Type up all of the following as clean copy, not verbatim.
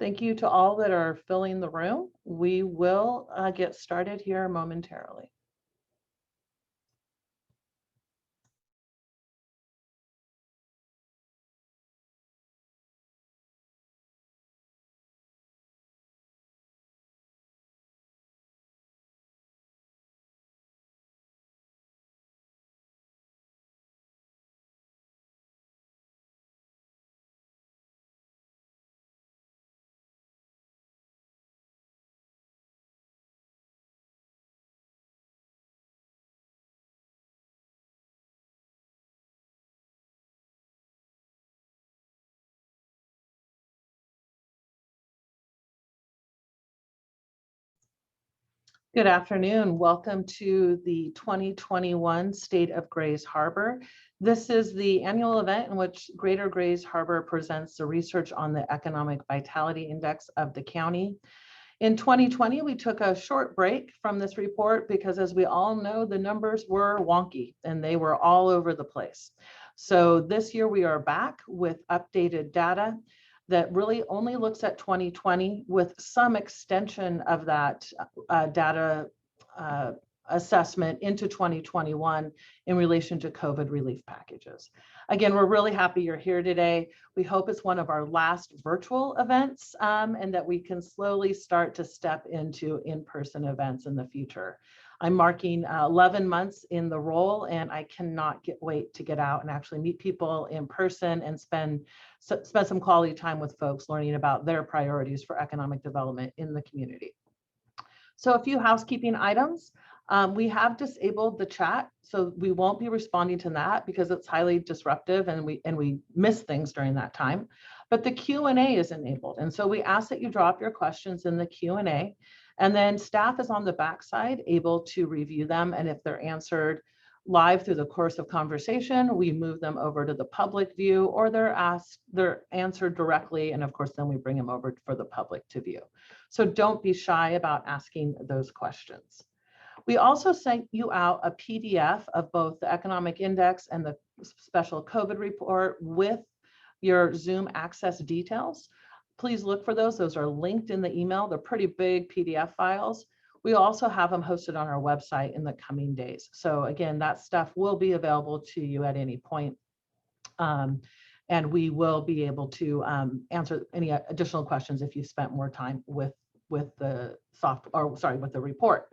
Thank you to all that are filling the room. We will get started here momentarily. Good afternoon. Welcome to the 2021 State of Grays Harbor. This is the annual event in which Greater Grays Harbor presents the research on the Economic Vitality Index of the county. In 2020, we took a short break from this report because, as we all know, the numbers were wonky and they were all over the place. So this year we are back with updated data that really only looks at 2020 with some extension of that data assessment into 2021 in relation to COVID relief packages. Again, we're really happy you're here today. We hope it's one of our last virtual events and that we can slowly start to step into in-person events in the future. I'm marking 11 months in the role, and I cannot wait to get out and actually meet people in person and spend some quality time with folks learning about their priorities for economic development in the community. So a few housekeeping items. We have disabled the chat, so we won't be responding to that because it's highly disruptive and we miss things during that time. But the Q&A is enabled, and so we ask that you drop your questions in the Q&A, and then staff is on the backside able to review them, and if they're answered live through the course of conversation, we move them over to the public view, or they're answered directly, and of course then we bring them over for the public to view. So don't be shy about asking those questions. We also sent you out a PDF of both the economic index and the special COVID report with your Zoom access details. Please look for those. Those are linked in the email. They're pretty big PDF files. We also have them hosted on our website in the coming days. So again, that stuff will be available to you at any point. And we will be able to answer any additional questions if you spent more time with the with the report.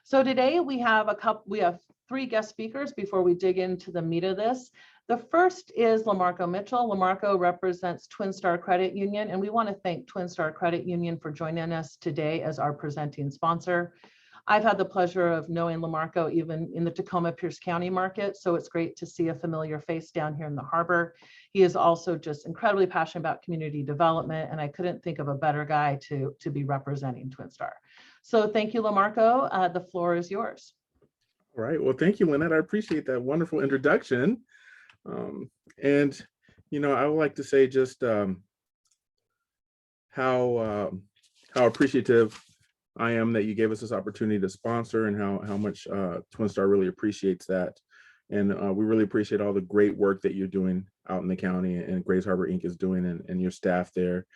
So today we have three guest speakers before we dig into the meat of this. The first is Lamarco Mitchell. Lamarco represents Twin Star Credit Union, and we want to thank Twin Star Credit Union for joining us today as our presenting sponsor. I've had the pleasure of knowing Lamarco even in the Tacoma Pierce County market, so it's great to see a familiar face down here in the harbor. He is also just incredibly passionate about community development, and I couldn't think of a better guy to be representing Twin Star. So thank you, Lamarco. The floor is yours. All right. Well, thank you, Lynnette. I appreciate that wonderful introduction. And, you know, I would like to say just how appreciative I am that you gave us this opportunity to sponsor, and how much Twin Star really appreciates that. And we really appreciate all the great work that you're doing out in the county, and Grays Harbor Inc. is doing, and your staff there.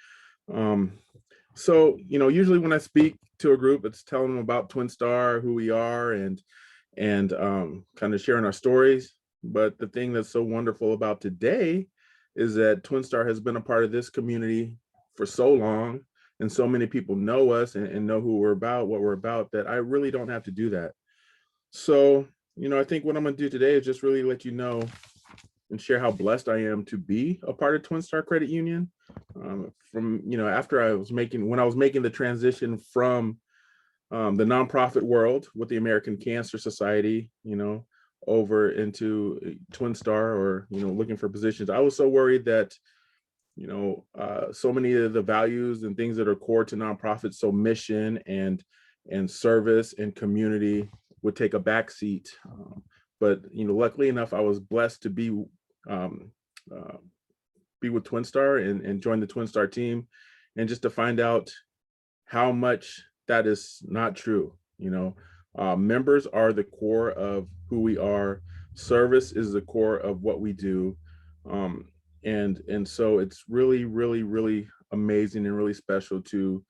So, you know, usually when I speak to a group, it's telling them about Twin Star, who we are, and kind of sharing our stories. But the thing that's so wonderful about today is that Twin Star has been a part of this community for so long, and so many people know us and know who we're about, what we're about, that I really don't have to do that. So, you know, I think what I'm going to do today is just really let you know and share how blessed I am to be a part of Twin Star Credit Union. From, you know, after when I was making the transition from the nonprofit world with the American Cancer Society, you know, over into Twin Star, or, you know, looking for positions, I was so worried that, you know, so many of the values and things that are core to nonprofits, so mission and service and community, would take a back seat. But, you know, luckily enough, I was blessed to be with Twin Star and join the Twin Star team, and just to find out how much that is not true. You know, members are the core of who we are. Service is the core of what we do. And so it's really, really, really amazing and really special to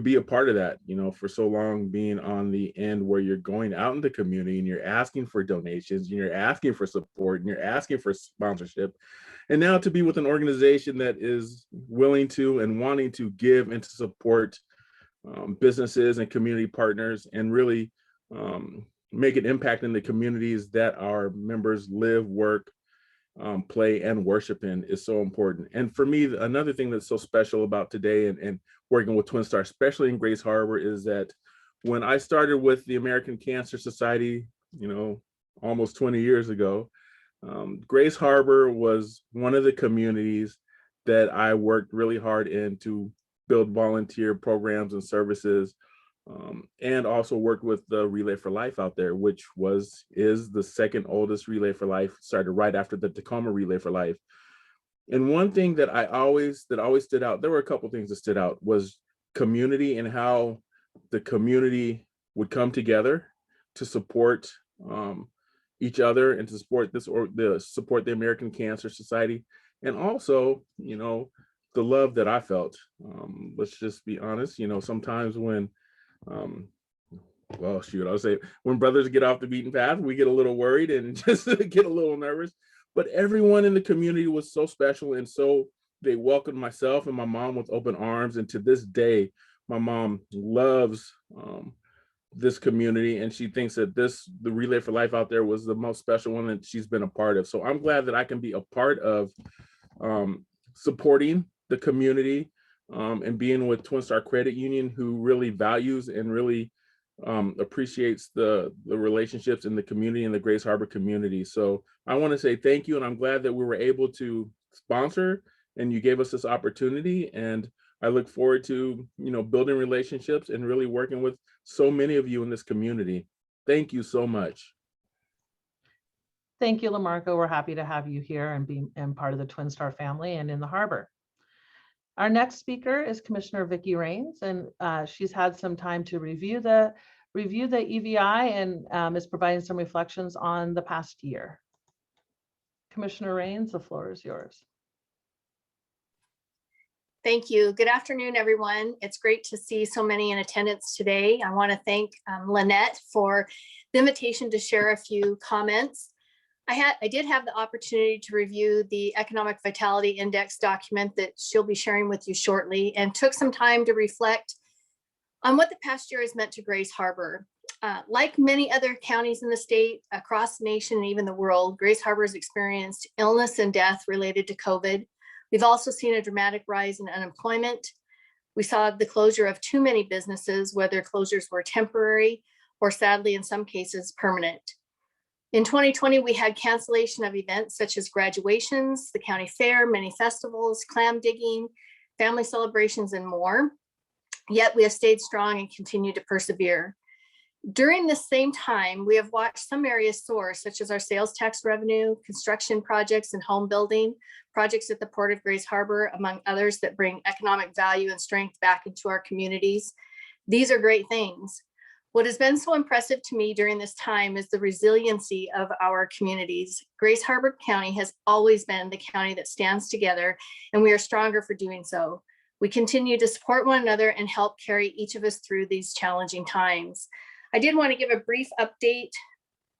be a part of that, for so long, being on the end where you're going out in the community and you're asking for donations and you're asking for support and you're asking for sponsorship. And now to be with an organization that is willing to and wanting to give and to support businesses and community partners, and really make an impact in the communities that our members live, work, play, and worship in, is so important. And for me, another thing that's so special about today and working with Twin Star, especially in Grace Harbor, is that when I started with the American Cancer Society, almost 20 years ago, Grace Harbor was one of the communities that I worked really hard in to build volunteer programs and services, and also worked with the Relay for Life out there, which is the second oldest Relay for Life, started right after the Tacoma Relay for Life. And one thing that always stood out, there were a couple things that stood out, was community, and how the community would come together to support each other and to support support the American Cancer Society. And also, the love that I felt. Let's just be honest, sometimes when well, shoot, I'll say, when brothers get off the beaten path, we get a little worried and just get a little nervous. But everyone in the community was so special, and so they welcomed myself and my mom with open arms. And to this day, my mom loves this community, and she thinks that the Relay for Life out there was the most special one that she's been a part of. So I'm glad that I can be a part of supporting the community, and being with Twin Star Credit Union, who really values and really appreciates the relationships in the community and the Grace Harbor community. So I want to say thank you, and I'm glad that we were able to sponsor and you gave us this opportunity. And I look forward to building relationships and really working with so many of you in this community. Thank you so much. Thank you, LaMarco. We're happy to have you here and be part of the Twin Star family and in the harbor. Our next speaker is Commissioner Vicki Rains, and she's had some time to review the EVI and is providing some reflections on the past year. Commissioner Rains, the floor is yours. Thank you. Good afternoon, everyone. It's great to see so many in attendance today. I want to thank Lynnette for the invitation to share a few comments. I did have the opportunity to review the Economic Vitality Index document that she'll be sharing with you shortly, and took some time to reflect on what the past year has meant to Grace Harbor. Like many other counties in the state, across the nation, and even the world, Grace Harbor has experienced illness and death related to COVID. We've also seen a dramatic rise in unemployment. We saw the closure of too many businesses, whether closures were temporary or, sadly, in some cases, permanent. In 2020, we had cancellation of events such as graduations, the county fair, many festivals, clam digging, family celebrations, and more. Yet we have stayed strong and continue to persevere. During this same time, we have watched some areas soar, such as our sales tax revenue, construction projects, and home building projects at the Port of Grace Harbor, among others that bring economic value and strength back into our communities. These are great things. What has been so impressive to me during this time is the resiliency of our communities. Grace Harbor County has always been the county that stands together, and we are stronger for doing so. We continue to support one another and help carry each of us through these challenging times. I did want to give a brief update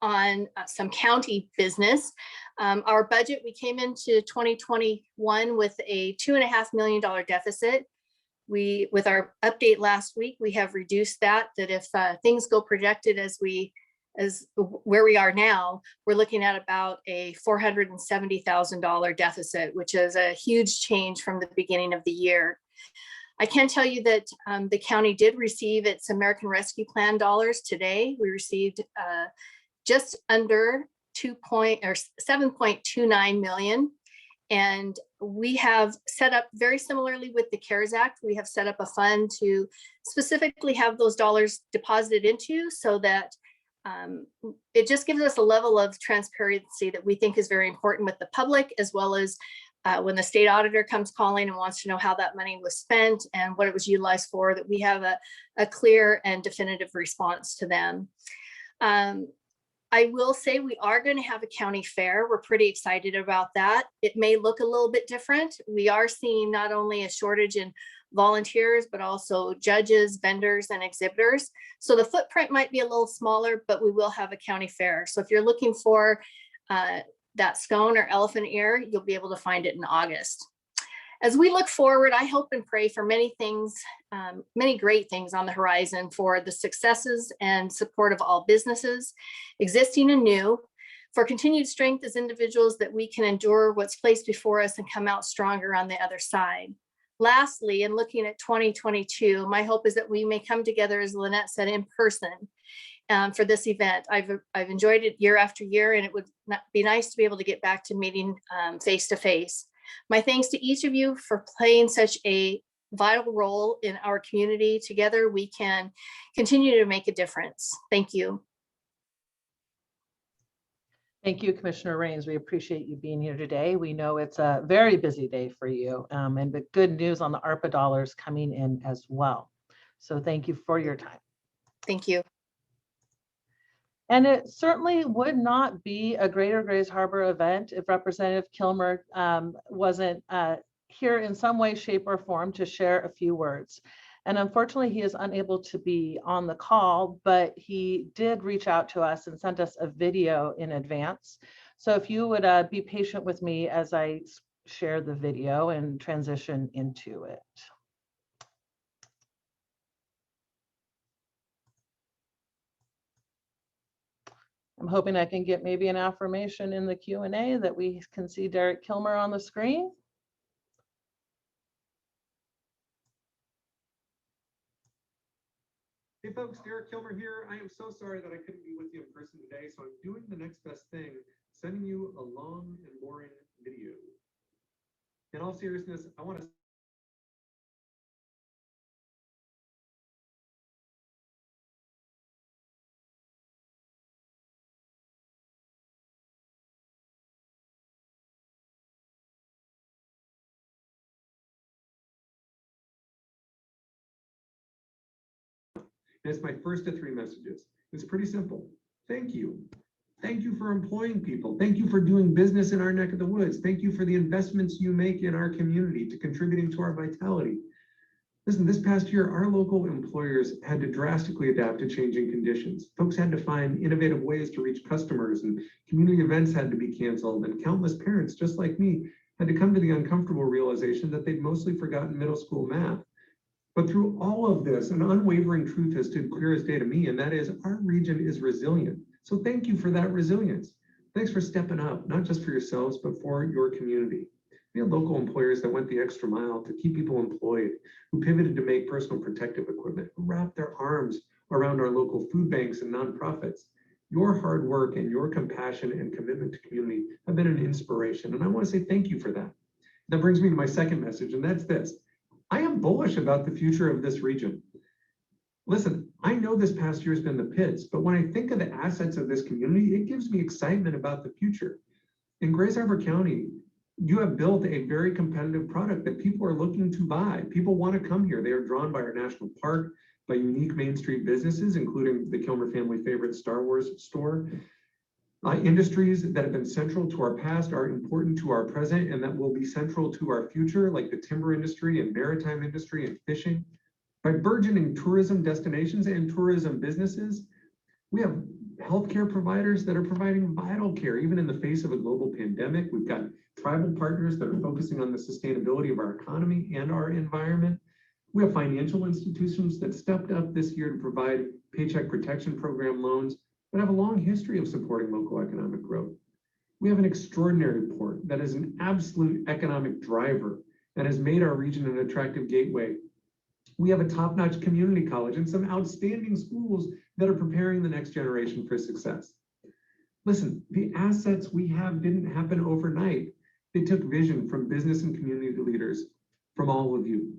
on some county business. Our budget, we came into 2021 with a $2.5 million deficit. With our update last week, we have reduced that if things go projected as where we are now, we're looking at about a $470,000 deficit, which is a huge change from the beginning of the year. I can tell you that the county did receive its American Rescue Plan dollars today. We received just under 7.29 million. And we have set up, very similarly with the CARES Act, we have set up a fund to specifically have those dollars deposited into, so that it just gives us a level of transparency that we think is very important with the public, as well as when the state auditor comes calling and wants to know how that money was spent and what it was utilized for, that we have a clear and definitive response to them. I will say we are going to have a county fair. We're pretty excited about that. It may look a little bit different. We are seeing not only a shortage in volunteers, but also judges, vendors, and exhibitors. So the footprint might be a little smaller, but we will have a county fair. So if you're looking for that scone or elephant ear, you'll be able to find it in August. As we look forward, I hope and pray for many things, many great things on the horizon for the successes and support of all businesses, existing and new, for continued strength as individuals that we can endure what's placed before us and come out stronger on the other side. Lastly, in looking at 2022, my hope is that we may come together, as Lynnette said, in person for this event. I've enjoyed it year after year, and it would be nice to be able to get back to meeting face to face. My thanks to each of you for playing such a vital role in our community. Together, we can continue to make a difference. Thank you. Thank you, Commissioner Rains. We appreciate you being here today. We know it's a very busy day for you, and the good news on the ARPA dollars coming in as well. So thank you for your time. Thank you. And it certainly would not be a Greater Grays Harbor event if Representative Kilmer wasn't here in some way, shape, or form to share a few words. And unfortunately, he is unable to be on the call, but he did reach out to us and sent us a video in advance. So if you would be patient with me as I share the video and transition into it. I'm hoping I can get maybe an affirmation in the Q&A that we can see Derek Kilmer on the screen. Hey folks, Derek Kilmer here. I am so sorry that I couldn't be with you in person today, so I'm doing the next best thing, sending you a long and boring video. In all seriousness, I want to it's my first of 3 messages. It's pretty simple. Thank you. Thank you for employing people. Thank you for doing business in our neck of the woods. Thank you for the investments you make in our community to contributing to our vitality. Listen, this past year, our local employers had to drastically adapt to changing conditions. Folks had to find innovative ways to reach customers, and community events had to be canceled, and countless parents, just like me, had to come to the uncomfortable realization that they'd mostly forgotten middle school math. But through all of this, an unwavering truth has stood clear as day to me, and that is our region is resilient. So thank you for that resilience. Thanks for stepping up, not just for yourselves, but for your community. We had local employers that went the extra mile to keep people employed, who pivoted to make personal protective equipment, who wrapped their arms around our local food banks and nonprofits. Your hard work and your compassion and commitment to community have been an inspiration, and I want to say thank you for that. That brings me to my second message, and that's this. I am bullish about the future of this region. Listen, I know this past year has been the pits, but when I think of the assets of this community, it gives me excitement about the future. In Grays Harbor County, you have built a very competitive product that people are looking to buy. People want to come here. They are drawn by our national park, by unique Main Street businesses, including the Kilmer family favorite Star Wars store. Industries that have been central to our past are important to our present, and that will be central to our future, like the timber industry and maritime industry and fishing. By burgeoning tourism destinations and tourism businesses, we have healthcare providers that are providing vital care, even in the face of a global pandemic. We've got tribal partners that are focusing on the sustainability of our economy and our environment. We have financial institutions that stepped up this year to provide Paycheck Protection Program loans that have a long history of supporting local economic growth. We have an extraordinary port that is an absolute economic driver that has made our region an attractive gateway. We have a top-notch community college and some outstanding schools that are preparing the next generation for success. Listen, the assets we have didn't happen overnight. They took vision from business and community leaders, from all of you.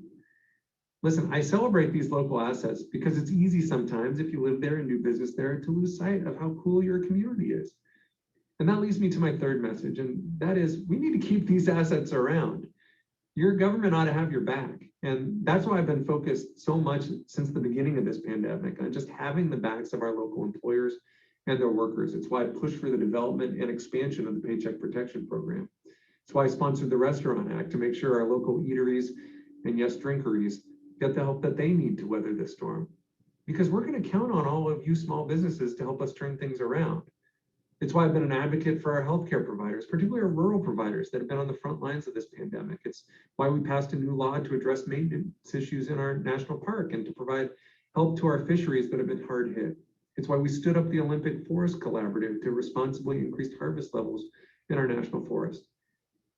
Listen, I celebrate these local assets because it's easy sometimes, if you live there and do business there, to lose sight of how cool your community is. And that leads me to my third message, and that is we need to keep these assets around. Your government ought to have your back. And that's why I've been focused so much since the beginning of this pandemic on just having the backs of our local employers, and their workers. It's why I pushed for the development and expansion of the Paycheck Protection Program. It's why I sponsored the Restaurant Act to make sure our local eateries and yes, drinkeries get the help that they need to weather this storm. Because we're going to count on all of you small businesses to help us turn things around. It's why I've been an advocate for our healthcare providers, particularly our rural providers that have been on the front lines of this pandemic. It's why we passed a new law to address maintenance issues in our national park and to provide help to our fisheries that have been hard hit. It's why we stood up the Olympic Forest Collaborative to responsibly increase harvest levels in our national forest.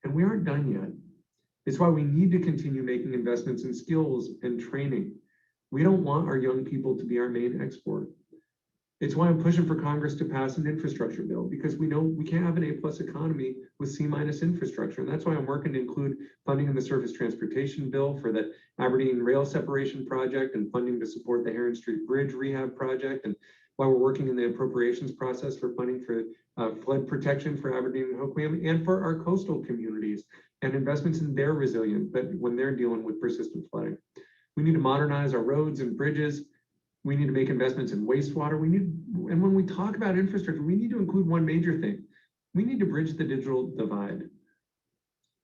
And we aren't done yet. It's why we need to continue making investments in skills and training. We don't want our young people to be our main export. It's why I'm pushing for Congress to pass an infrastructure bill, because we know we can't have an A+ economy with C- infrastructure. And that's why I'm working to include funding in the surface transportation bill for the Aberdeen Rail Separation Project and funding to support the Heron Street Bridge Rehab Project, and why we're working in the appropriations process for funding for flood protection for Aberdeen and Hoquiam and for our coastal communities and investments in their resilience when they're dealing with persistent flooding. We need to modernize our roads and bridges. We need to make investments in wastewater. And when we talk about infrastructure, we need to include one major thing. We need to bridge the digital divide.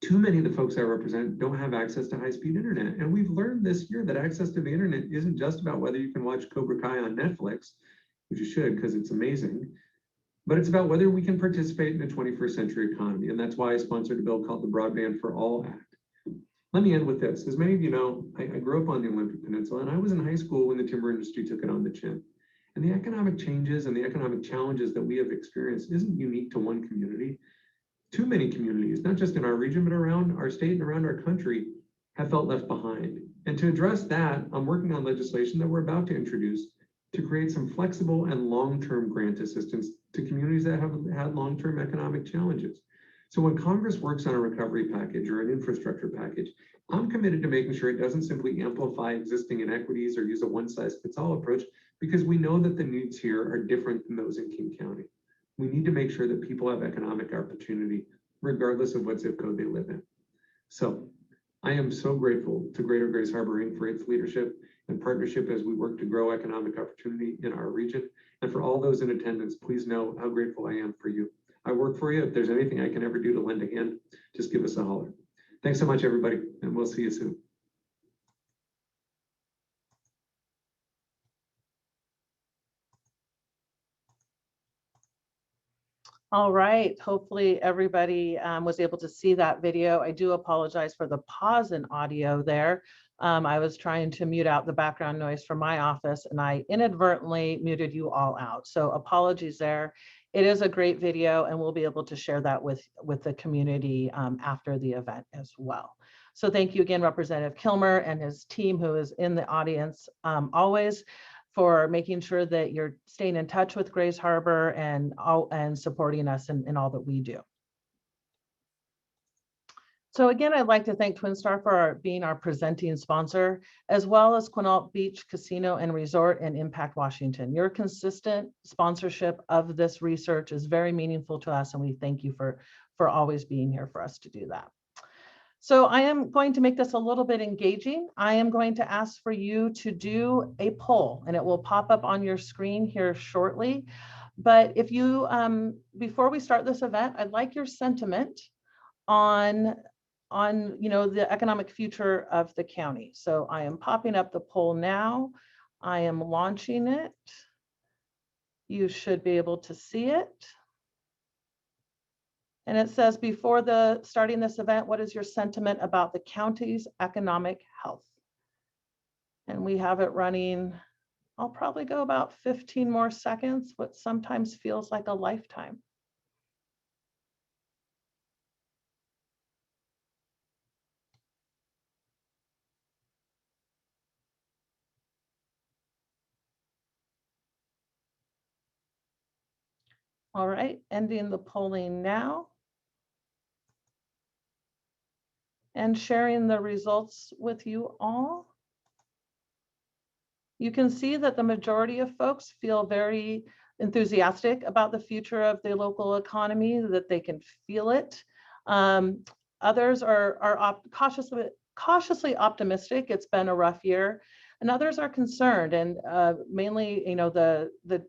Too many of the folks I represent don't have access to high-speed internet. And we've learned this year that access to the internet isn't just about whether you can watch Cobra Kai on Netflix, which you should because it's amazing, but it's about whether we can participate in the 21st century economy. And that's why I sponsored a bill called the Broadband for All Act. Let me end with this. As many of you know, I grew up on the Olympic Peninsula, and I was in high school when the timber industry took it on the chin. And the economic changes and the economic challenges that we have experienced isn't unique to one community. Too many communities, not just in our region, but around our state and around our country, have felt left behind. And to address that, I'm working on legislation that we're about to introduce to create some flexible and long-term grant assistance to communities that have had long-term economic challenges. So when Congress works on a recovery package or an infrastructure package, I'm committed to making sure it doesn't simply amplify existing inequities or use a one-size-fits-all approach, because we know that the needs here are different than those in King County. We need to make sure that people have economic opportunity, regardless of what zip code they live in. So I am so grateful to Greater Grays Harbor Inc. for its leadership and partnership as we work to grow economic opportunity in our region. And for all those in attendance, please know how grateful I am for you. I work for you. If there's anything I can ever do to lend a hand, just give us a holler. Thanks so much, everybody, and we'll see you soon. All right, hopefully everybody was able to see that video. I do apologize for the pause in audio there. I was trying to mute out the background noise from my office and I inadvertently muted you all out. So apologies there. It is a great video and we'll be able to share that with the community after the event as well. So thank you again, Representative Kilmer and his team who is in the audience always, for making sure that you're staying in touch with Grays Harbor and supporting us in all that we do. So again, I'd like to thank Twin Star for being our presenting sponsor, as well as Quinault Beach Casino and Resort and Impact Washington. Your consistent sponsorship of this research is very meaningful to us, and we thank you for always being here for us to do that. So I am going to make this a little bit engaging. I am going to ask for you to do a poll, and it will pop up on your screen here shortly. But if you, before we start this event, I'd like your sentiment on the economic future of the county. So I am popping up the poll now. I am launching it. You should be able to see it. And it says, before starting this event, what is your sentiment about the county's economic health? And we have it running, I'll probably go about 15 more seconds, what sometimes feels like a lifetime. All right, ending the polling now. And sharing the results with you all. You can see that the majority of folks feel very enthusiastic about the future of the local economy, that they can feel it. Others are cautiously optimistic. It's been a rough year, and others are concerned. And mainly, the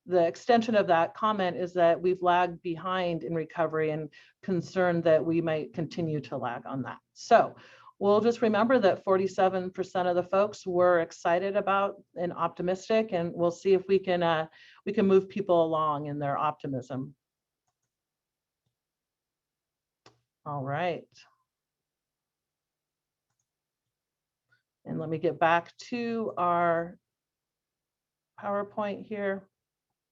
the extension of that comment is that we've lagged behind in recovery and concerned that we might continue to lag on that. So we'll just remember that 47% of the folks were excited about and optimistic, and we'll see if we can move people along in their optimism. All right. And let me get back to our PowerPoint here.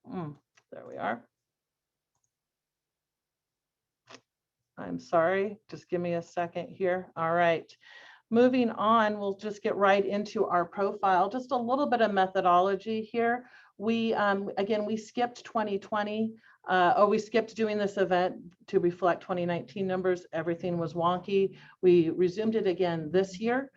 There we are. I'm sorry, just give me a second here. All right. Moving on, we'll just get right into our profile. Just a little bit of methodology here. We, again, we skipped 2020, or we skipped doing this event to reflect 2019 numbers. Everything was wonky. We resumed it again this year.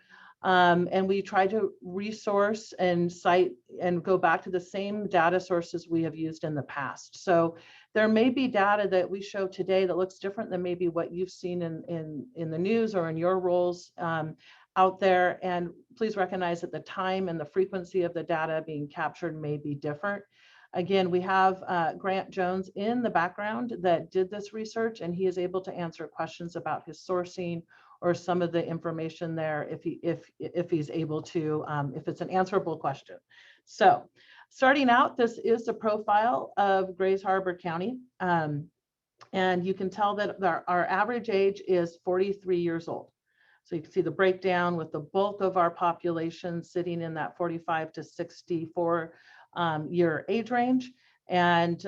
And we tried to resource and cite and go back to the same data sources we have used in the past. So there may be data that we show today that looks different than maybe what you've seen in the news or in your roles out there. And please recognize that the time and the frequency of the data being captured may be different. Again, we have Grant Jones in the background that did this research, and he is able to answer questions about his sourcing or some of the information there if he's able to, if it's an answerable question. So starting out, this is the profile of Grays Harbor County. And you can tell that our average age is 43 years old. So you can see the breakdown with the bulk of our population sitting in that 45 to 64 year age range, and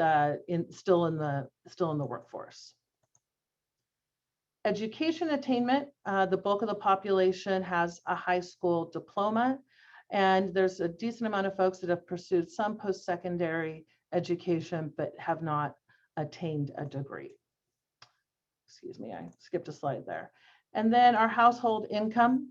still in the workforce. Education attainment, the bulk of the population has a high school diploma, and there's a decent amount of folks that have pursued some post-secondary education but have not attained a degree. Excuse me, I skipped a slide there. And then our household income,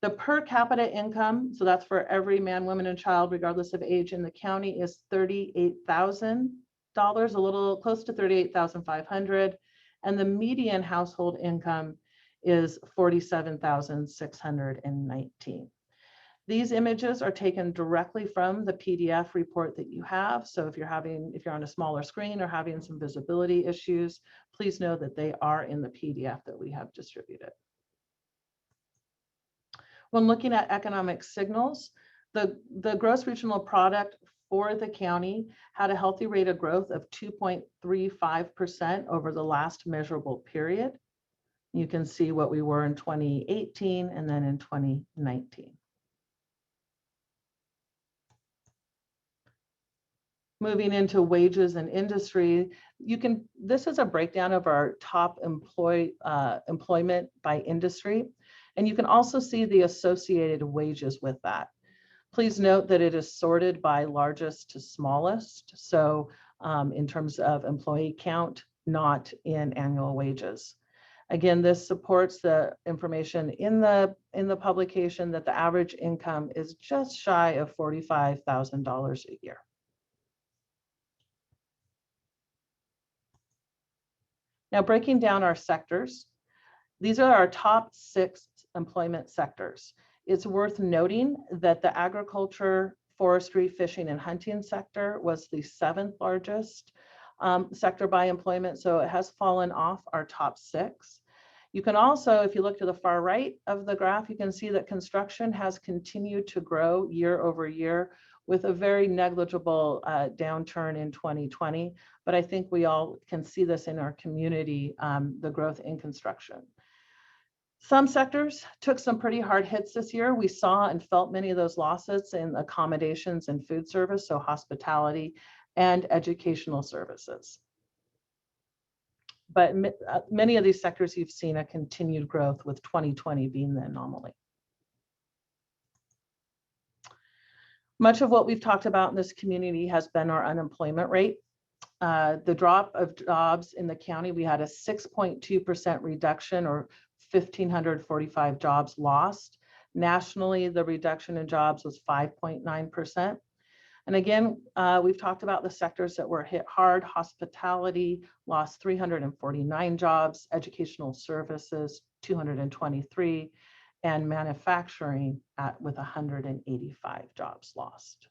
the per capita income, so that's for every man, woman, and child, regardless of age in the county, is $38,000, a little close to $38,500. And the median household income is $47,619. These images are taken directly from the PDF report that you have. So if you're on a smaller screen or having some visibility issues, please know that they are in the PDF that we have distributed. When looking at economic signals, the gross regional product for the county had a healthy rate of growth of 2.35% over the last measurable period. You can see what we were in 2018 and then in 2019. Moving into wages and industry, this is a breakdown of our top employment by industry. And you can also see the associated wages with that. Please note that it is sorted by largest to smallest. So in terms of employee count, not in annual wages. Again, this supports the information in the publication that the average income is just shy of $45,000 a year. Now, breaking down our sectors, these are our top 6 employment sectors. It's worth noting that the agriculture, forestry, fishing, and hunting sector was the 7th largest sector by employment, so it has fallen off our top 6. You can also, if you look to the far right of the graph, you can see that construction has continued to grow year over year with a very negligible downturn in 2020. But I think we all can see this in our community, the growth in construction. Some sectors took some pretty hard hits this year. We saw and felt many of those losses in accommodations and food service, so hospitality and educational services. But many of these sectors you've seen a continued growth, with 2020 being the anomaly. Much of what we've talked about in this community has been our unemployment rate. The drop of jobs in the county, we had a 6.2% reduction, or 1,545 jobs lost. Nationally, the reduction in jobs was 5.9%. And again, we've talked about the sectors that were hit hard. Hospitality lost 349 jobs, educational services 223, and manufacturing with 185 jobs lost.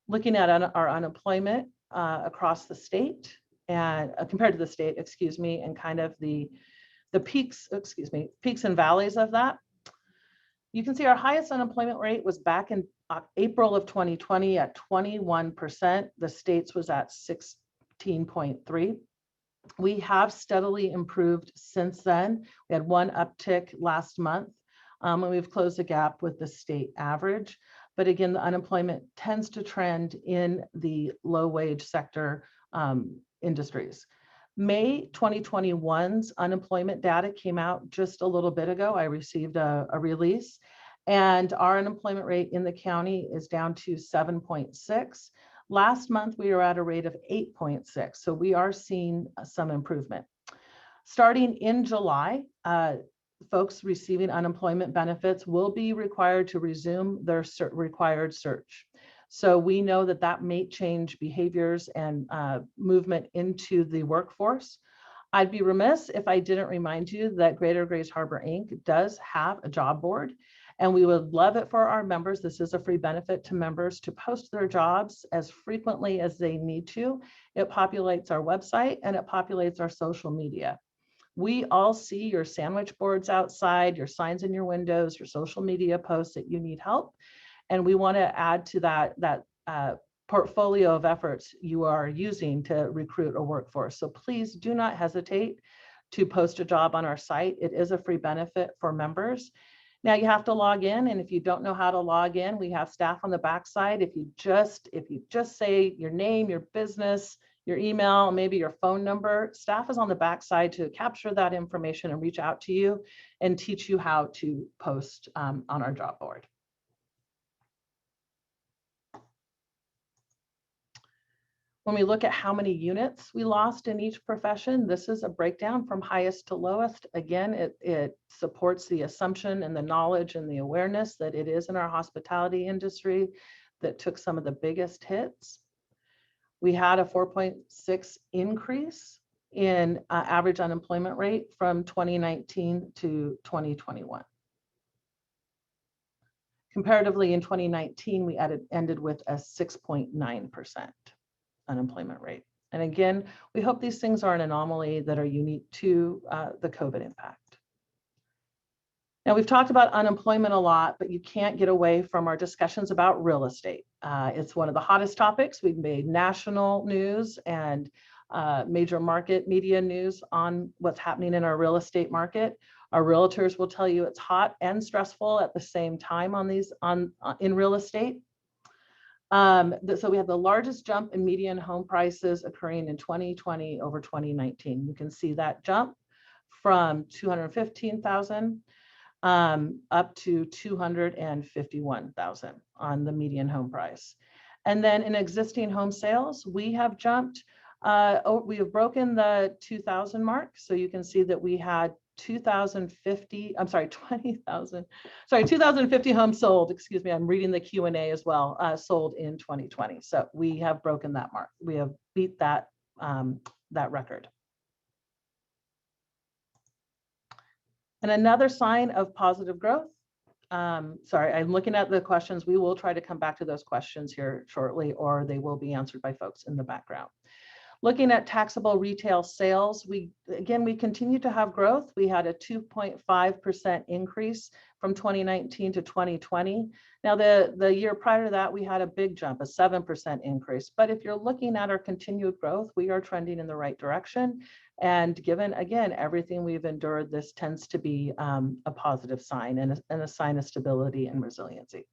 Looking at our unemployment across the state and compared to the state, excuse me, and kind of the peaks, peaks and valleys of that. You can see our highest unemployment rate was back in April of 2020 at 21%. The state's was at 16.3. We have steadily improved since then. We had one uptick last month, and we've closed the gap with the state average. But again, the unemployment tends to trend in the low wage sector industries. May 2021's unemployment data came out just a little bit ago. I received a release, and our unemployment rate in the county is down to 7.6. Last month, we were at a rate of 8.6. So we are seeing some improvement. Starting in July, folks receiving unemployment benefits will be required to resume their required search. So we know that that may change behaviors and movement into the workforce. I'd be remiss if I didn't remind you that Greater Grays Harbor, Inc. does have a job board, and we would love it for our members. This is a free benefit to members to post their jobs as frequently as they need to. It populates our website and it populates our social media. We all see your sandwich boards outside, your signs in your windows, your social media posts that you need help. And we want to add to that portfolio of efforts you are using to recruit a workforce. So please do not hesitate to post a job on our site. It is a free benefit for members. Now you have to log in, and if you don't know how to log in, we have staff on the backside. If you just say your name, your business, your email, maybe your phone number, staff is on the backside to capture that information and reach out to you and teach you how to post on our job board. When we look at how many units we lost in each profession, this is a breakdown from highest to lowest. Again, it supports the assumption and the knowledge and the awareness that it is in our hospitality industry that took some of the biggest hits. We had a 4.6 increase in average unemployment rate from 2019 to 2021. Comparatively, in 2019, we ended with a 6.9% unemployment rate. And again, we hope these things are an anomaly that are unique to the COVID impact. Now, we've talked about unemployment a lot, but you can't get away from our discussions about real estate. It's one of the hottest topics. We've made national news and major market media news on what's happening in our real estate market. Our realtors will tell you it's hot and stressful at the same time in real estate. So we have the largest jump in median home prices occurring in 2020 over 2019. You can see that jump from 215,000 up to 251,000 on the median home price. And then in existing home sales, we have jumped, we have broken the 2,000 mark. So you can see that we had 2,050 homes sold, excuse me, I'm reading the Q&A as well, sold in 2020. So we have broken that mark. We have beat that record. And another sign of positive growth, sorry, I'm looking at the questions. We will try to come back to those questions here shortly, or they will be answered by folks in the background. Looking at taxable retail sales, we continue to have growth. We had a 2.5% increase from 2019 to 2020. Now, the year prior to that, we had a big jump, a 7% increase. But if you're looking at our continued growth, we are trending in the right direction. And given, again, everything we've endured, this tends to be a positive sign and a sign of stability and resiliency.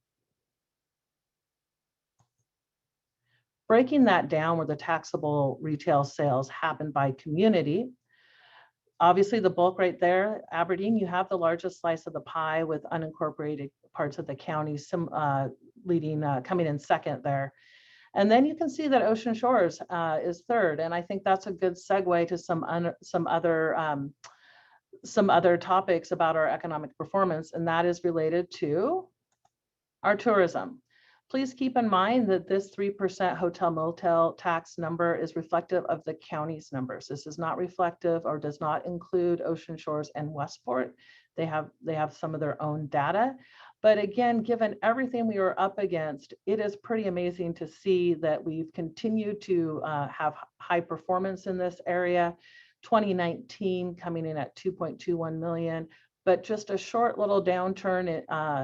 Breaking that down where the taxable retail sales happen by community, obviously the bulk right there, Aberdeen, you have the largest slice of the pie with unincorporated parts of the county, some coming in second there. And then you can see that Ocean Shores is third. And I think that's a good segue to some other topics about our economic performance, and that is related to our tourism. Please keep in mind that this 3% hotel motel tax number is reflective of the county's numbers. This is not reflective or does not include Ocean Shores and Westport. They have some of their own data, But again, given everything we were up against, it is pretty amazing to see that we've continued to have high performance in this area. 2019 coming in at 2.21 million, but just a short little downturn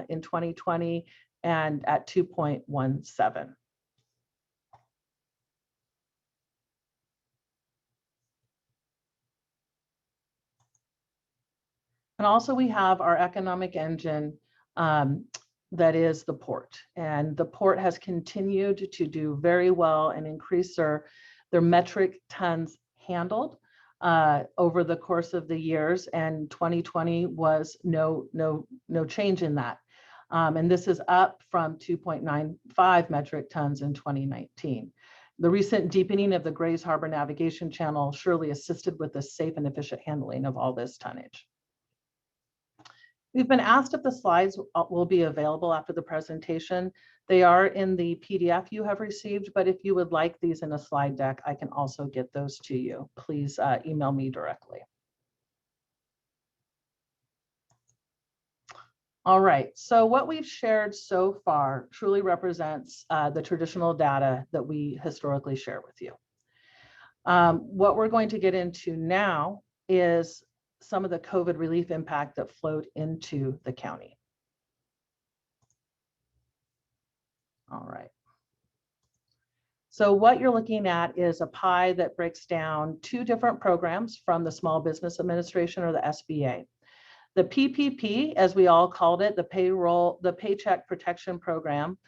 in 2020 and at 2.17. And also we have our economic engine that is the port. And the port has continued to do very well and increase their metric tons handled over the course of the years. And 2020 was no change in that. And this is up from 2.95 metric tons in 2019. The recent deepening of the Grays Harbor navigation channel surely assisted with the safe and efficient handling of all this tonnage. We've been asked if the slides will be available after the presentation. They are in the PDF you have received, but if you would like these in a slide deck, I can also get those to you. Please email me directly. All right, so what we've shared so far truly represents the traditional data that we historically share with you. What we're going to get into now is some of the COVID relief impact that flowed into the county. All right. So what you're looking at is a pie that breaks down two different programs from the Small Business Administration, or the SBA. The PPP, as we all called it, the Paycheck Protection Program,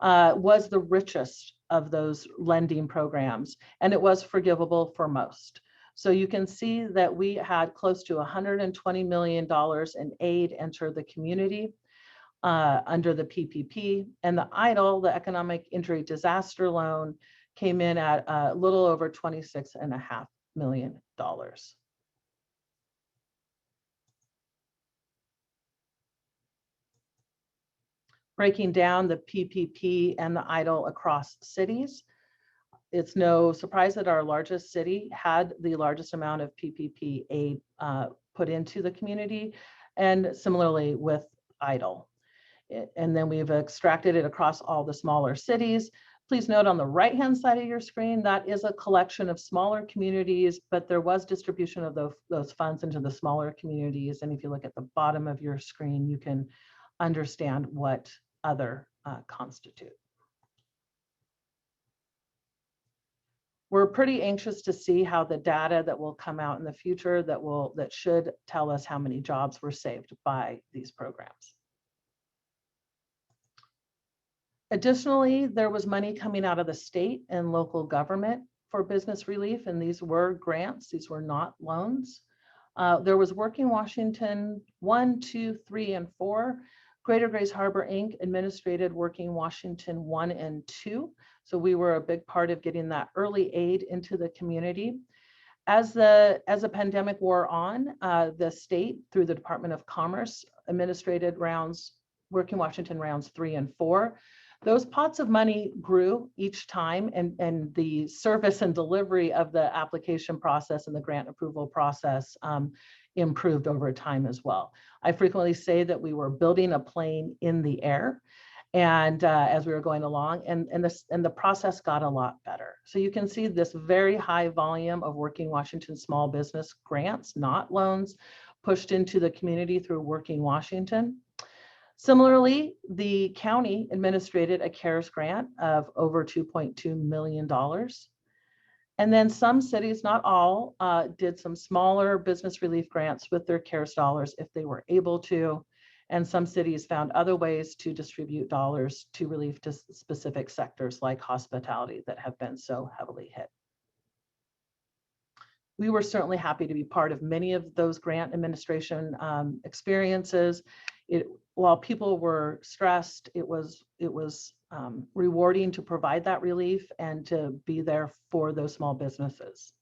was the richest of those lending programs, and it was forgivable for most. So you can see that we had close to $120 million in aid enter the community under the PPP, and the EIDL, the Economic Injury Disaster Loan, came in at a little over $26.5 million. Breaking down the PPP and the EIDL across cities, it's no surprise that our largest city had the largest amount of PPP aid put into the community, and similarly with EIDL. And then we've extracted it across all the smaller cities. Please note on the right-hand side of your screen, that is a collection of smaller communities, but there was distribution of those funds into the smaller communities. And if you look at the bottom of your screen, you can understand what other constitute. We're pretty anxious to see how the data that will come out in the future that should tell us how many jobs were saved by these programs. Additionally, there was money coming out of the state and local government for business relief, and these were grants, these were not loans. There was Working Washington 1, 2, 3, and 4. Greater Grays Harbor, Inc. administrated Working Washington 1 and 2. So we were a big part of getting that early aid into the community. As the pandemic wore on, the state, through the Department of Commerce, administrated Working Washington rounds 3 and 4. Those pots of money grew each time, and the service and delivery of the application process and the grant approval process improved over time as well. I frequently say that we were building a plane in the air, and as we were going along, and the process got a lot better. So you can see this very high volume of Working Washington small business grants, not loans, pushed into the community through Working Washington. Similarly, the county administrated a CARES grant of over $2.2 million. And then some cities, not all, did some smaller business relief grants with their CARES dollars if they were able to. And some cities found other ways to distribute dollars to relief to specific sectors like hospitality that have been so heavily hit. We were certainly happy to be part of many of those grant administration experiences. While people were stressed, it was rewarding to provide that relief and to be there for those small businesses.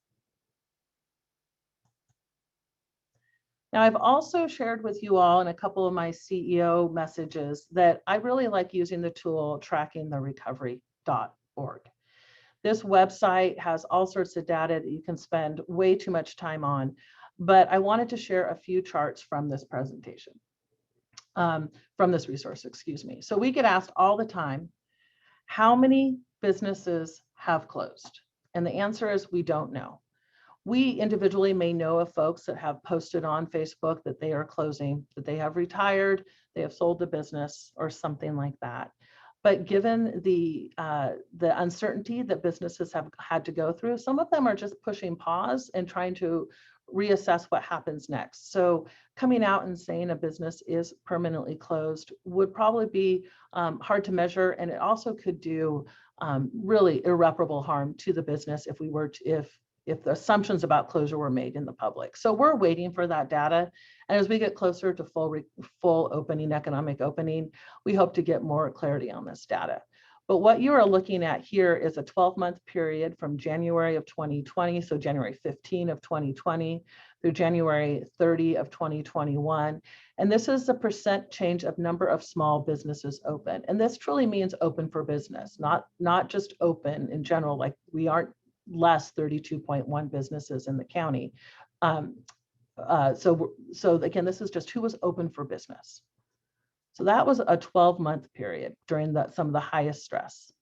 Now, I've also shared with you all in a couple of my CEO messages that I really like using the tool trackingtherecovery.org. This website has all sorts of data that you can spend way too much time on, but I wanted to share a few charts from this presentation. from this resource, excuse me. So we get asked all the time, how many businesses have closed? And the answer is we don't know. We individually may know of folks that have posted on Facebook that they are closing, that they have retired, they have sold the business or something like that. But given the uncertainty that businesses have had to go through, some of them are just pushing pause and trying to reassess what happens next. So coming out and saying a business is permanently closed would probably be hard to measure, and it also could do really irreparable harm to the business if we were to, if the assumptions about closure were made in the public. So we're waiting for that data. And as we get closer to full opening, economic opening, we hope to get more clarity on this data. But what you are looking at here is a 12-month period from January of 2020, so January 15 of 2020 through January 30 of 2021. And this is the percent change of number of small businesses open. And this truly means open for business, not just open in general, like we aren't less 32.1 businesses in the county. So again, this is just who was open for business. So that was a 12-month period during some of the highest stress.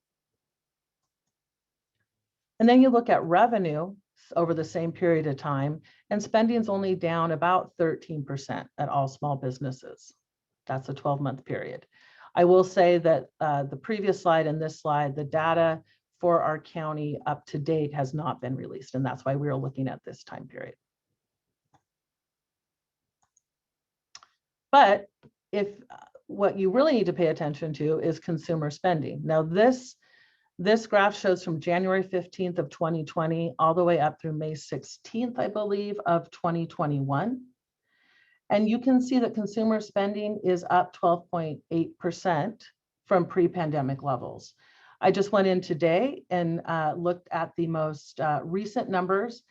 And then you look at revenue over the same period of time, and spending is only down about 13% at all small businesses. That's a 12-month period. I will say that the previous slide and this slide, the data for our county up to date has not been released, and that's why we are looking at this time period. But if what you really need to pay attention to is consumer spending. Now this graph shows from January 15th of 2020 all the way up through May 16th, I believe, of 2021. And you can see that consumer spending is up 12.8% from pre-pandemic levels. I just went in today and looked at the most recent numbers,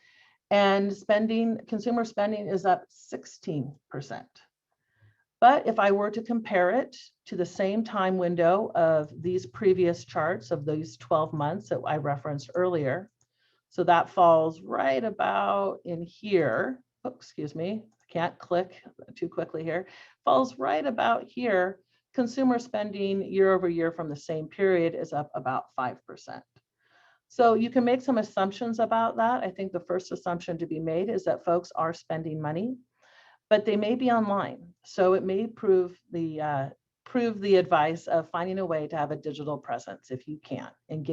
and consumer spending is up 16%. But if I were to compare it to the same time window of these previous charts of these 12 months that I referenced earlier, so that falls right about in here. Oh, excuse me, I can't click too quickly here. Falls right about here. Consumer spending year over year from the same period is up about 5%. So you can make some assumptions about that. I think the first assumption to be made is that folks are spending money, but they may be online. So it may prove the advice of finding a way to have a digital presence if you can, and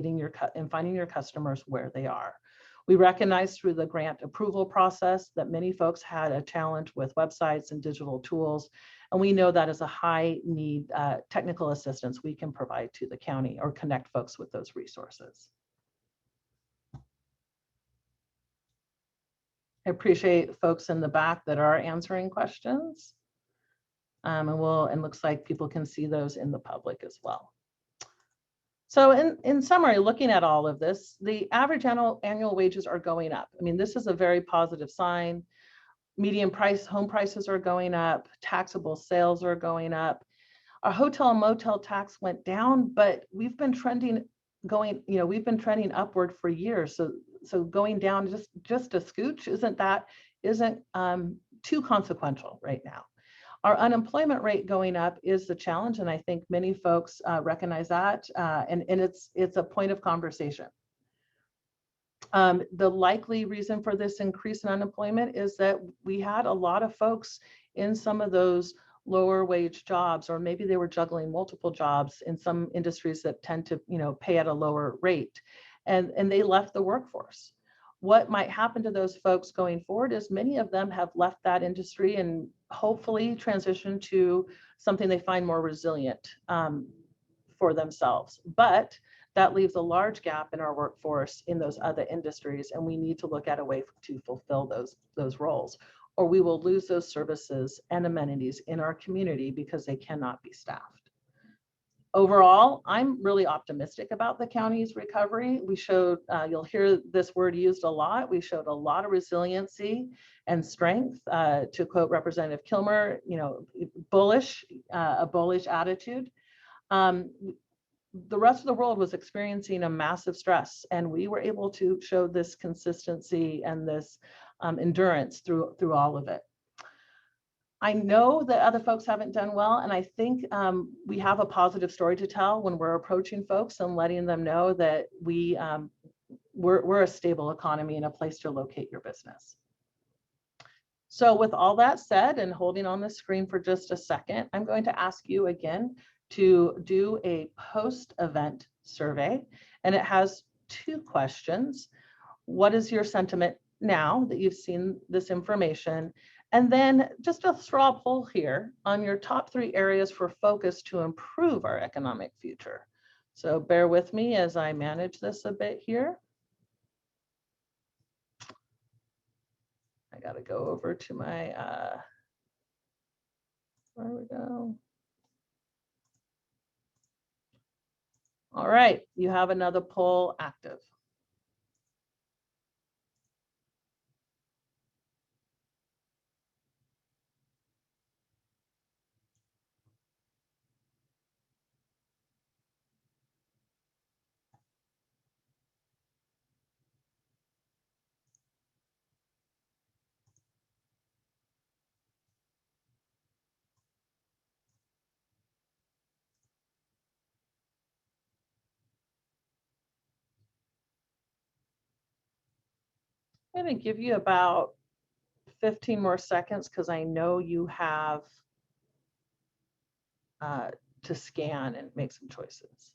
finding your customers where they are. We recognize through the grant approval process that many folks had a challenge with websites and digital tools, and we know that is a high need technical assistance we can provide to the county or connect folks with those resources. I appreciate folks in the back that are answering questions. And looks like people can see those in the public as well. So in summary, looking at all of this, the average annual wages are going up. I mean, this is a very positive sign. Median home prices are going up, taxable sales are going up. Our hotel and motel tax went down, but we've been trending upward for years. So going down just a scooch isn't too consequential right now. Our unemployment rate going up is the challenge, and I think many folks recognize that, and it's a point of conversation. The likely reason for this increase in unemployment is that we had a lot of folks in some of those lower wage jobs, or maybe they were juggling multiple jobs in some industries that tend to pay at a lower rate, and they left the workforce. What might happen to those folks going forward is many of them have left that industry and hopefully transition to something they find more resilient for themselves. But that leaves a large gap in our workforce in those other industries, and we need to look at a way to fulfill those roles, or we will lose those services and amenities in our community because they cannot be staffed. Overall, I'm really optimistic about the county's recovery. We showed, you'll hear this word used a lot, we showed a lot of resiliency and strength. To quote Representative Kilmer, a bullish attitude. The rest of the world was experiencing a massive stress, and we were able to show this consistency and this endurance through all of it. I know that other folks haven't done well, and I think we have a positive story to tell when we're approaching folks and letting them know that we're a stable economy and a place to locate your business. So with all that said, and holding on the screen for just a second, I'm going to ask you again to do a post-event survey, and it has 2 questions. What is your sentiment now that you've seen this information? And then just a straw poll here on your top 3 areas for focus to improve our economic future. So bear with me as I manage this a bit here. I got to go over to my, there we go. All right, you have another poll active. I'm going to give you about 15 more seconds because I know you have to scan and make some choices.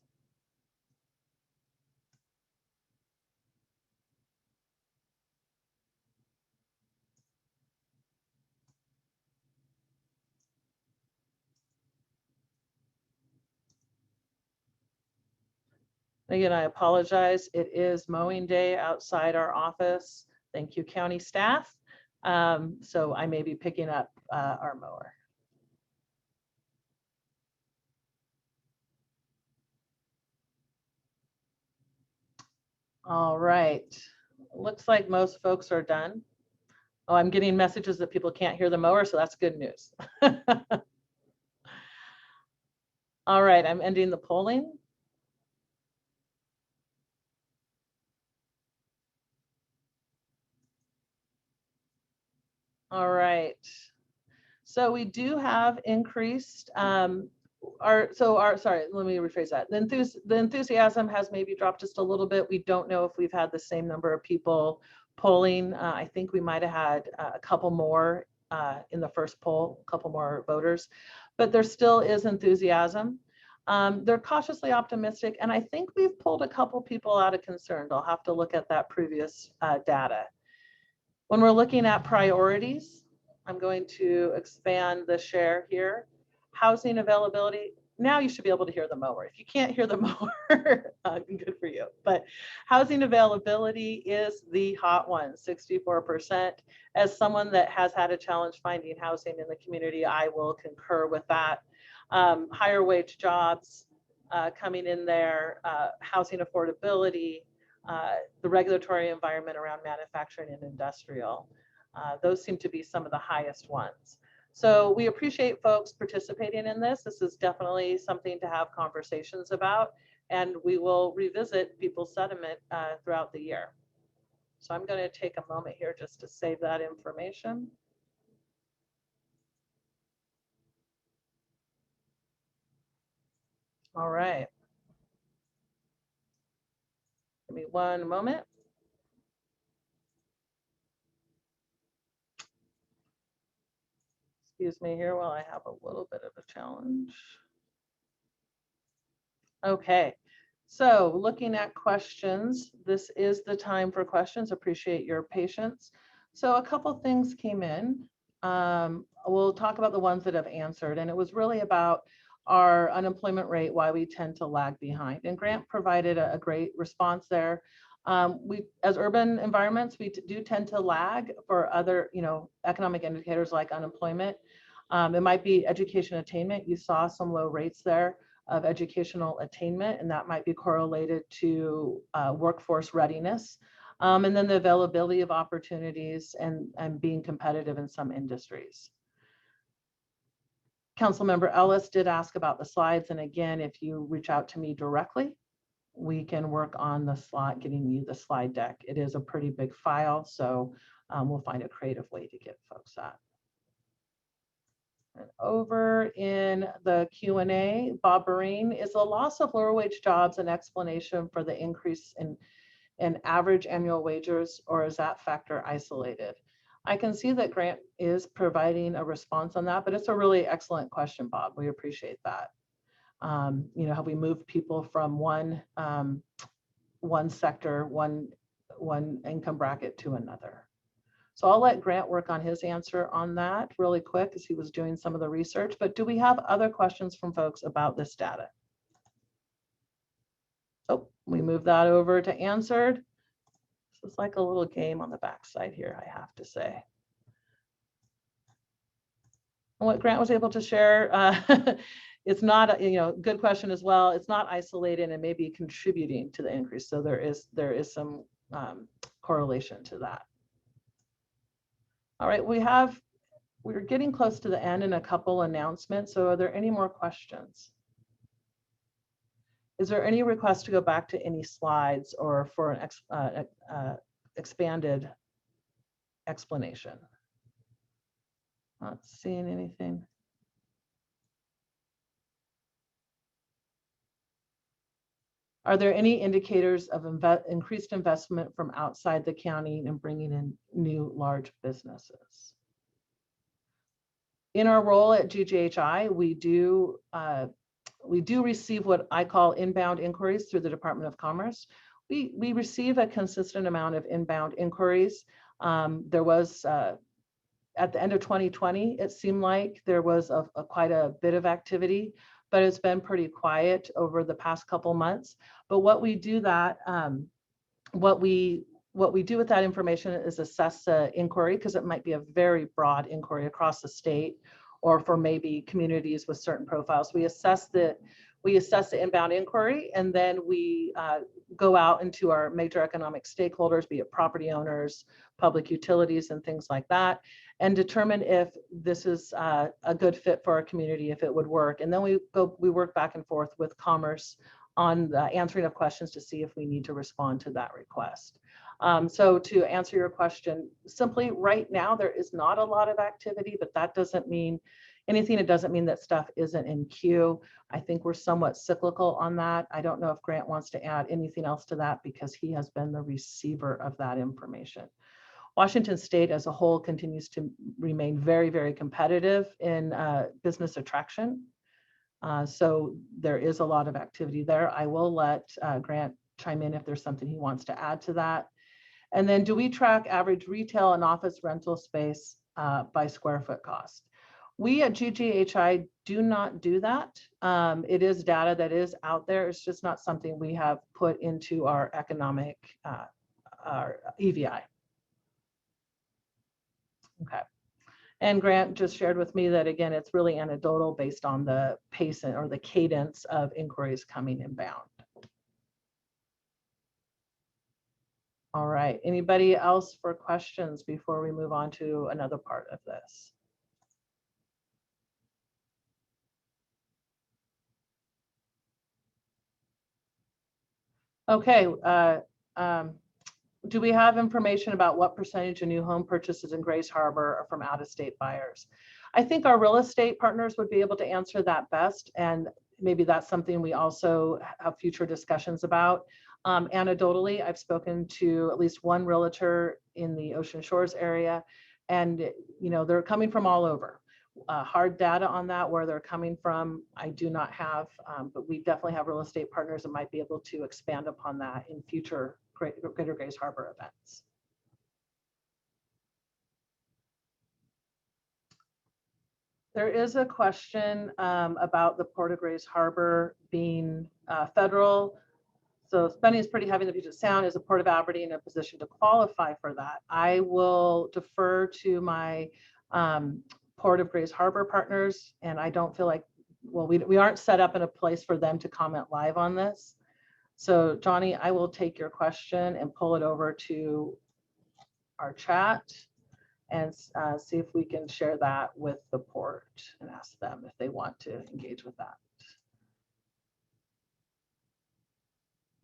Again, I apologize. It is mowing day outside our office. Thank you, county staff. So I may be picking up our mower. All right. Looks like most folks are done. Oh, I'm getting messages that people can't hear the mower, so that's good news. All right, I'm ending the polling. All right. So we do have increased sorry, let me rephrase that. The enthusiasm has maybe dropped just a little bit. We don't know if we've had the same number of people polling. I think we might have had a couple more in the first poll, a couple more voters, but there still is enthusiasm. They're cautiously optimistic, and I think we've pulled a couple people out of concern. I'll have to look at that previous data. When we're looking at priorities, I'm going to expand the share here. Housing availability. Now you should be able to hear the mower. If you can't hear the mower, good for you. But housing availability is the hot one, 64%. As someone that has had a challenge finding housing in the community, I will concur with that. Higher wage jobs coming in there, housing affordability, the regulatory environment around manufacturing and industrial. Those seem to be some of the highest ones. So we appreciate folks participating in this. This is definitely something to have conversations about, and we will revisit people's sentiment throughout the year. So I'm going to take a moment here just to save that information. All right. Give me one moment. Excuse me here while I have a little bit of a challenge. Okay, so looking at questions, this is the time for questions. Appreciate your patience. So a couple things came in. We'll talk about the ones that have answered, and it was really about our unemployment rate, why we tend to lag behind. And Grant provided a great response there. As urban environments, we do tend to lag for other, economic indicators like unemployment. It might be education attainment. You saw some low rates there of educational attainment, and that might be correlated to workforce readiness. And then the availability of opportunities and being competitive in some industries. Councilmember Ellis did ask about the slides. And again, if you reach out to me directly, we can work on the slide, getting you the slide deck. It is a pretty big file, so we'll find a creative way to get folks that. Over in the Q&A, Bob Barine, is the loss of lower wage jobs an explanation for the increase in average annual wages, or is that factor isolated? I can see that Grant is providing a response on that, but it's a really excellent question, Bob. We appreciate that. You know, have we moved people from one sector, one income bracket to another? So I'll let Grant work on his answer on that really quick as he was doing some of the research. But do we have other questions from folks about this data? Oh, we move that over to answered. This is like a little game on the backside here, I have to say. And what Grant was able to share, it's not, you know, good question as well. It's not isolated and maybe contributing to the increase. So there is some correlation to that. All right, we're getting close to the end and a couple announcements. So are there any more questions? Is there any request to go back to any slides or for an expanded explanation? Not seeing anything. Are there any indicators of increased investment from outside the county and bringing in new large businesses? In our role at GGHI, we do receive what I call inbound inquiries through the Department of Commerce. We receive a consistent amount of inbound inquiries. There was, at the end of 2020, it seemed like there was quite a bit of activity, but it's been pretty quiet over the past couple months. But what we do what we do with that information is assess the inquiry, because it might be a very broad inquiry across the state, or for maybe communities with certain profiles. We assess the inbound inquiry, and then we go out into our major economic stakeholders, be it property owners, public utilities, and things like that, and determine if this is a good fit for our community, if it would work. And then we work back and forth with Commerce on the answering of questions to see if we need to respond to that request. So to answer your question, simply right now, there is not a lot of activity, but that doesn't mean anything. It doesn't mean that stuff isn't in queue. I think we're somewhat cyclical on that. I don't know if Grant wants to add anything else to that, because he has been the receiver of that information. Washington State as a whole continues to remain very, very competitive in business attraction. So there is a lot of activity there. I will let Grant chime in if there's something he wants to add to that. And then, do we track average retail and office rental space by square foot cost? We at GGHI do not do that. It is data that is out there. It's just not something we have put into our economic, our EVI. Okay. And Grant just shared with me that, again, it's really anecdotal based on the pace or the cadence of inquiries coming inbound. All right, anybody else for questions before we move on to another part of this? Okay, do we have information about what percentage of new home purchases in Grays Harbor are from out-of-state buyers? I think our real estate partners would be able to answer that best, and maybe that's something we also have future discussions about. Anecdotally, I've spoken to at least one realtor in the Ocean Shores area, and you know, they're coming from all over. Hard data on that, where they're coming from, I do not have, but we definitely have real estate partners that might be able to expand upon that in future Greater Grays Harbor events. There is a question about the Port of Grays Harbor being federal. So spending is pretty heavy in the Puget Sound. Is the Port of Aberdeen in a position to qualify for that? I will defer to my Port of Grays Harbor partners, and I don't feel like, well, we aren't set up in a place for them to comment live on this. So Johnny, I will take your question and pull it over to our chat and see if we can share that with the port and ask them if they want to engage with that.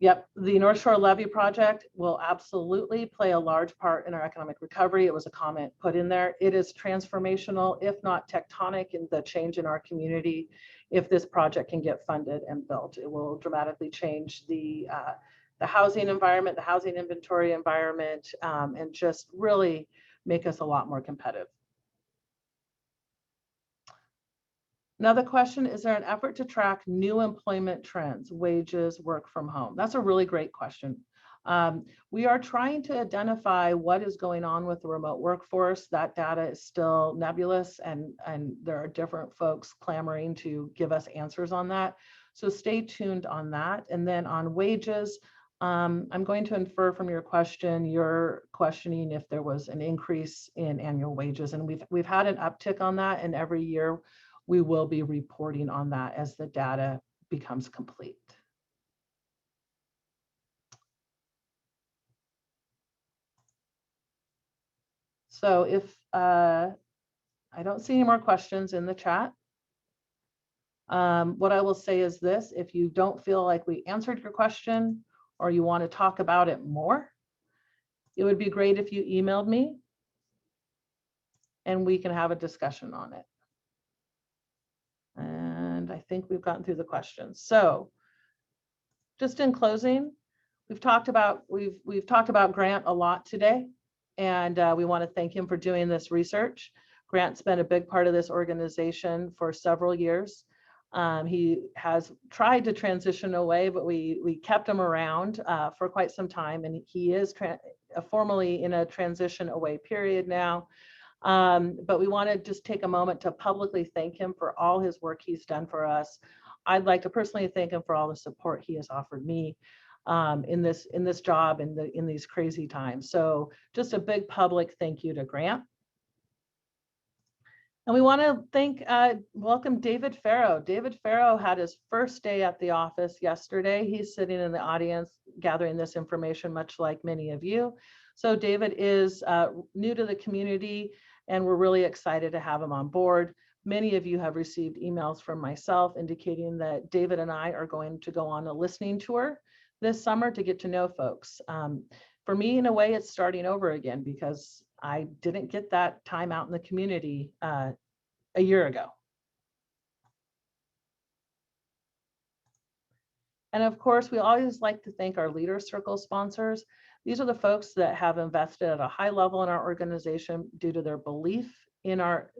Yep, the North Shore Levee project will absolutely play a large part in our economic recovery. It was a comment put in there. It is transformational, if not tectonic, in the change in our community. If this project can get funded and built, it will dramatically change the housing environment, the housing inventory environment, and just really make us a lot more competitive. Another question, is there an effort to track new employment trends, wages, work from home? That's a really great question. We are trying to identify what is going on with the remote workforce. That data is still nebulous, and there are different folks clamoring to give us answers on that. So stay tuned on that. And then on wages, I'm going to infer from your question, you're questioning if there was an increase in annual wages, and we've had an uptick on that, and every year we will be reporting on that as the data becomes complete. So if I don't see any more questions in the chat, what I will say is this: if you don't feel like we answered your question or you want to talk about it more, it would be great if you emailed me and we can have a discussion on it. And I think we've gotten through the questions. So just in closing, we've talked about Grant a lot today, and we want to thank him for doing this research. Grant's been a big part of this organization for several years. He has tried to transition away, but we kept him around for quite some time, and he is formally in a transition away period now. But we want to just take a moment to publicly thank him for all his work he's done for us. I'd like to personally thank him for all the support he has offered me in this job in these crazy times. So just a big public thank you to Grant. And we want to welcome David Farrow. David Farrow had his first day at the office yesterday. He's sitting in the audience gathering this information, much like many of you. So David is new to the community, and we're really excited to have him on board. Many of you have received emails from myself indicating that David and I are going to go on a listening tour this summer to get to know folks. For me, in a way, it's starting over again because I didn't get that time out in the community a year ago. And of course, we always like to thank our Leader Circle sponsors. These are the folks that have invested at a high level in our organization due to their belief in our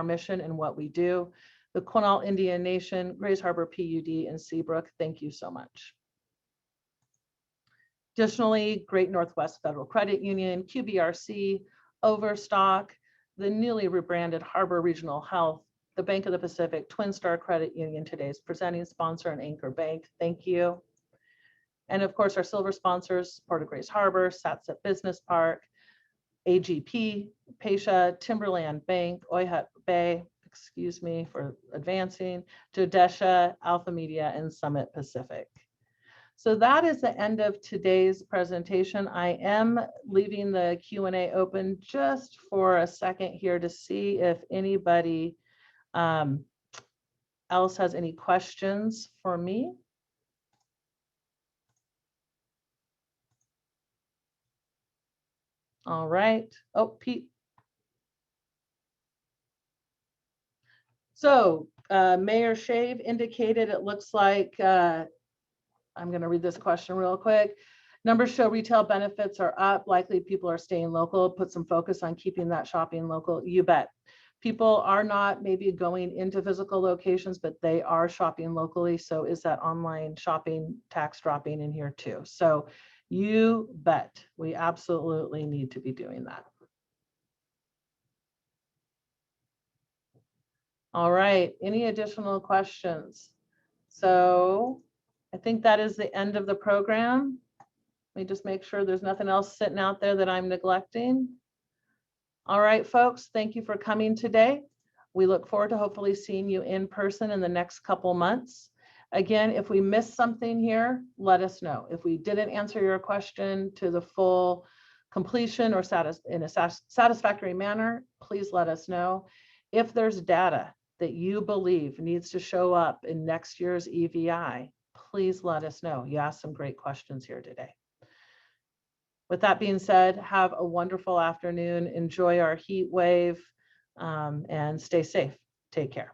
mission and what we do. The Quinault Indian Nation, Grays Harbor PUD, and Seabrook, thank you so much. Additionally, Great Northwest Federal Credit Union, QBRC, Overstock, the newly rebranded Harbor Regional Health, the Bank of the Pacific, Twin Star Credit Union, today's presenting sponsor, and Anchor Bank, thank you. And of course, our silver sponsors, Port of Grays Harbor, Satsat Business Park, AGP, Pasha, Timberland Bank, Oyhut Bay, excuse me for advancing, Jodesha, Alpha Media, and Summit Pacific. So that is the end of today's presentation. I am leaving the Q&A open just for a second here to see if anybody else has any questions for me. All right. Oh, Pete. So Mayor Shave indicated it looks like, I'm going to read this question real quick. Numbers show retail benefits are up. Likely people are staying local. Put some focus on keeping that shopping local. You bet. People are not maybe going into physical locations, but they are shopping locally. So is that online shopping tax dropping in here too? So you bet. We absolutely need to be doing that. All right. Any additional questions? So I think that is the end of the program. Let me just make sure there's nothing else sitting out there that I'm neglecting. All right, folks, thank you for coming today. We look forward to hopefully seeing you in person in the next couple months. Again, if we missed something here, let us know. If we didn't answer your question to the full completion or in a satisfactory manner, please let us know. If there's data that you believe needs to show up in next year's EVI, please let us know. You asked some great questions here today. With that being said, have a wonderful afternoon. Enjoy our heat wave and stay safe. Take care.